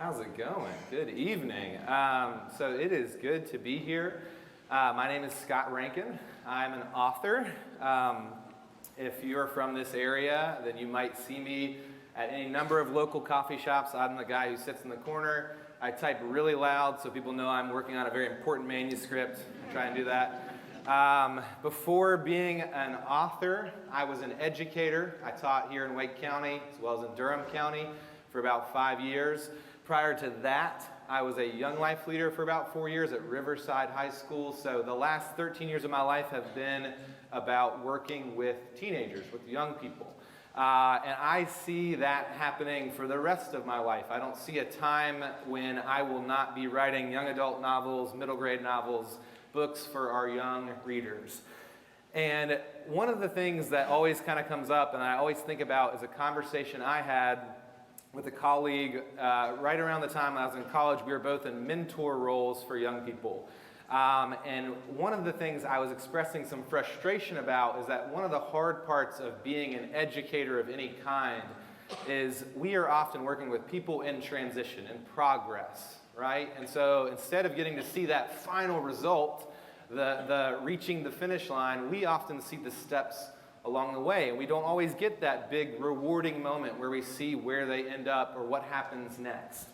How's it going? Good evening. So it is good to be here. My name is Scott Reintgen. I'm an author. If you're from this area, then you might see me at any number of local coffee shops. I'm the guy who sits in the corner. I type really loud so people know I'm working on a very important manuscript. I try and do that. Before being an author, I was an educator. I taught here in Wake County as well as in Durham County for about 5 years. Prior to that, I was a young life leader for about 4 years at Riverside High School. So the last 13 years of my life have been about working with teenagers, with young people. And I see that happening for the rest of my life. I don't see a time when I will not be writing young adult novels, middle grade novels, books for our young readers. And one of the things that always kind of comes up and I always think about is a conversation I had with a colleague right around the time I was in college. We were both in mentor roles for young people. And one of the things I was expressing some frustration about is that one of the hard parts of being an educator of any kind is we are often working with people in transition, in progress, right? And so instead of getting to see that final result, the reaching the finish line, we often see the steps along the way. And we don't always get that big rewarding moment where we see where they end up or what happens next.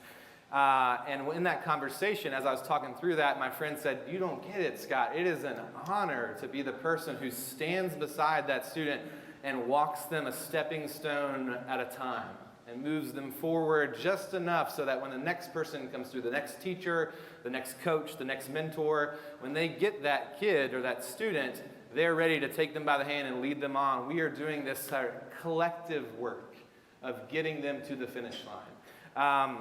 And in that conversation, as I was talking through that, my friend said, "You don't get it, Scott. It is an honor to be the person who stands beside that student and walks them a stepping stone at a time and moves them forward just enough so that when the next person comes through, the next teacher, the next coach, the next mentor, when they get that kid or that student, they're ready to take them by the hand and lead them on. We are doing this collective work of getting them to the finish line."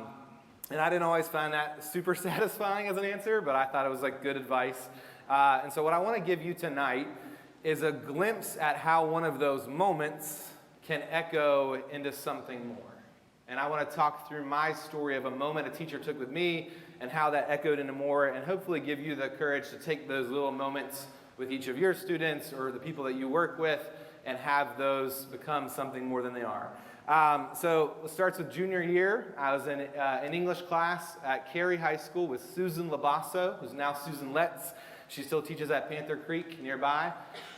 And I didn't always find that super satisfying as an answer, but I thought it was like good advice. And so what I want to give you tonight is a glimpse at how one of those moments can echo into something more. And I want to talk through my story of a moment a teacher took with me and how that echoed into more, and hopefully give you the courage to take those little moments with each of your students or the people that you work with and have those become something more than they are. So it starts with junior year. I was in an English class at Cary High School with Susan Labasso, who's now Susan Letts. She still teaches at Panther Creek nearby.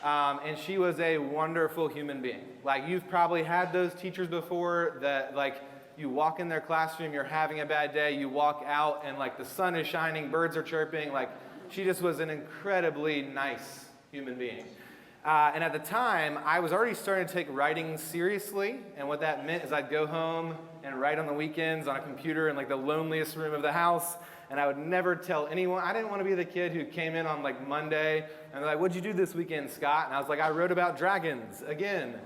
And she was a wonderful human being. Like, you've probably had those teachers before that, like, you walk in their classroom, you're having a bad day, you walk out and like the sun is shining, birds are chirping. Like, she just was an incredibly nice human being. And at the time, I was already starting to take writing seriously, and what that meant is I'd go home and write on the weekends on a computer in like the loneliest room of the house, and I would never tell anyone. I didn't want to be the kid who came in on like Monday, and they're like, "What'd you do this weekend, Scott?" And I was like, "I wrote about dragons again."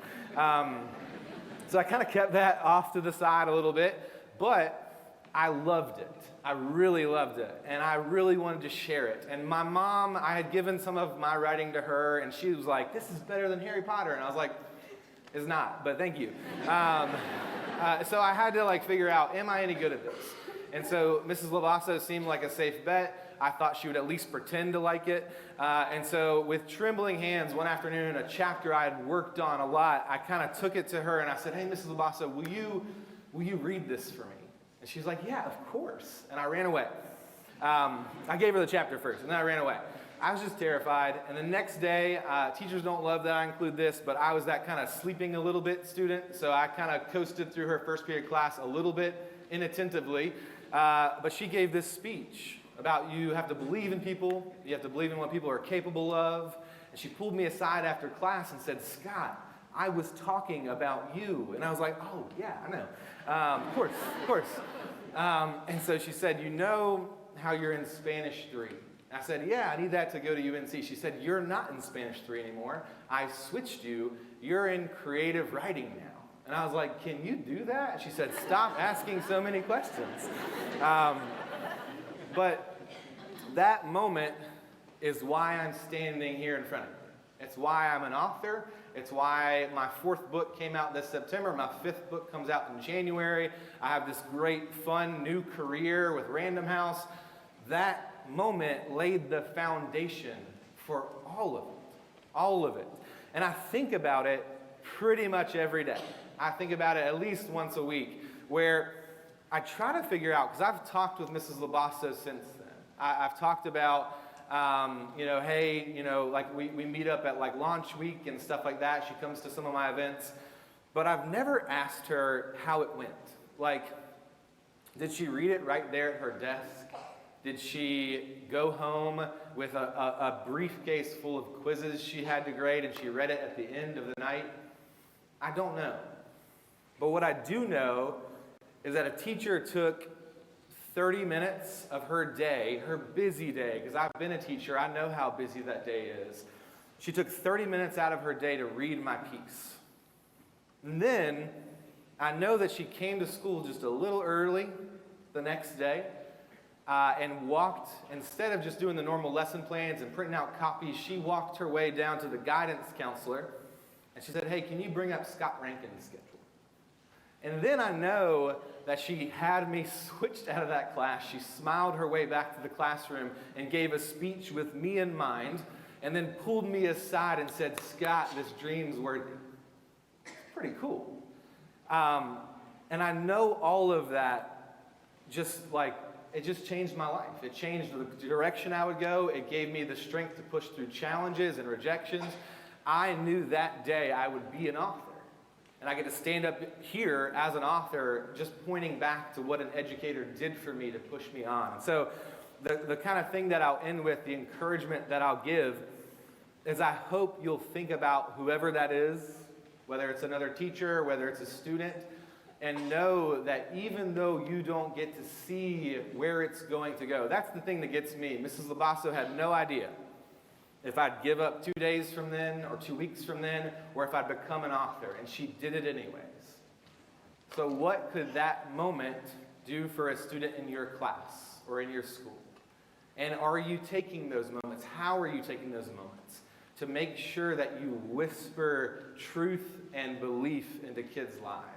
So I kind of kept that off to the side a little bit, but I loved it. I really loved it, and I really wanted to share it. And my mom, I had given some of my writing to her, and she was like, "This is better than Harry Potter." And I was like, "It's not, but thank you." So I had to like figure out, am I any good at this? And so Mrs. Lavasso seemed like a safe bet. I thought she would at least pretend to like it. And so with trembling hands, one afternoon, a chapter I had worked on a lot, I kind of took it to her, and I said, "Hey, Mrs. Lavasso, will you read this for me?" And she's like, "Yeah, of course." And I ran away. I gave her the chapter first, and then I ran away. I was just terrified. And the next day, teachers don't love that I include this, but I was that kind of sleeping a little bit student, so I kind of coasted through her first period class a little bit inattentively. But she gave this speech about you have to believe in people, you have to believe in what people are capable of. And she pulled me aside after class and said, "Scott, I was talking about you." And I was like, "Oh, yeah, I know. Of course. And so she said, "You know how you're in Spanish 3? I said, "Yeah, I need that to go to UNC." She said, "You're not in Spanish 3 anymore. I switched you. You're in creative writing now." And I was like, "Can you do that?" And she said, "Stop asking so many questions." But that moment is why I'm standing here in front of you. It's why I'm an author. It's why my 4th book came out this September. My 5th book comes out in January. I have this great, fun, new career with Random House. That moment laid the foundation for all of it. And I think about it pretty much every day. I think about it at least once a week, where I try to figure out, because I've talked with Mrs. Labasso since then. I've talked about, hey, like we meet up at like launch week and stuff like that. She comes to some of my events. But I've never asked her how it went. Like, did she read it right there at her desk? Did she go home with a briefcase full of quizzes she had to grade and she read it at the end of the night? I don't know. But what I do know is that a teacher took 30 minutes of her day, her busy day, because I've been a teacher, I know how busy that day is. She took 30 minutes out of her day to read my piece. And then I know that she came to school just a little early the next day and walked, instead of just doing the normal lesson plans and printing out copies, she walked her way down to the guidance counselor and she said, hey, can you bring up Scott Reintgen's schedule? And then I know that she had me switched out of that class. She smiled her way back to the classroom and gave a speech with me in mind and then pulled me aside and said, Scott, this dream's worthy. Pretty cool. And I know all of that it just changed my life. It changed the direction I would go. It gave me the strength to push through challenges and rejections. I knew that day I would be an author. And I get to stand up here as an author just pointing back to what an educator did for me to push me on. So the kind of thing that I'll end with, the encouragement that I'll give, is I hope you'll think about whoever that is, whether it's another teacher, whether it's a student, and know that even though you don't get to see where it's going to go, that's the thing that gets me. Mrs. Labasso had no idea if I'd give up 2 days from then or 2 weeks from then, or if I'd become an author, and she did it anyways. So what could that moment do for a student in your class or in your school? And are you taking those moments? How are you taking those moments to make sure that you whisper truth and belief into kids' lives?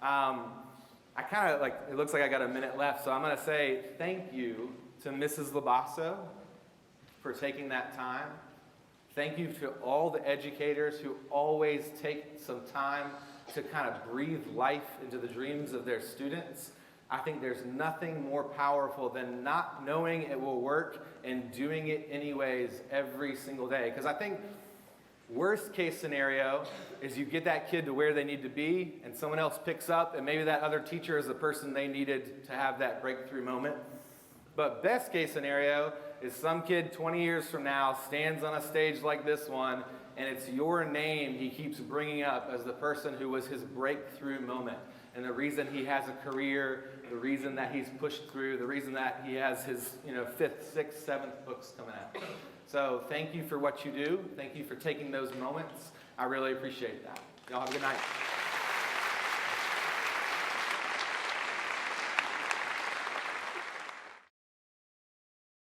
It looks like I got a minute left, so I'm going to say thank you to Mrs. Labasso for taking that time. Thank you to all the educators who always take some time to kind of breathe life into the dreams of their students. I think there's nothing more powerful than not knowing it will work and doing it anyways every single day. Because I think worst case scenario is you get that kid to where they need to be and someone else picks up and maybe that other teacher is the person they needed to have that breakthrough moment. But best case scenario is some kid 20 years from now stands on a stage like this one and it's your name he keeps bringing up as the person who was his breakthrough moment. And the reason he has a career, the reason that he's pushed through, the reason that he has his 5th, 6th, 7th books coming out. So thank you for what you do. Thank you for taking those moments. I really appreciate that. Y'all have a good night.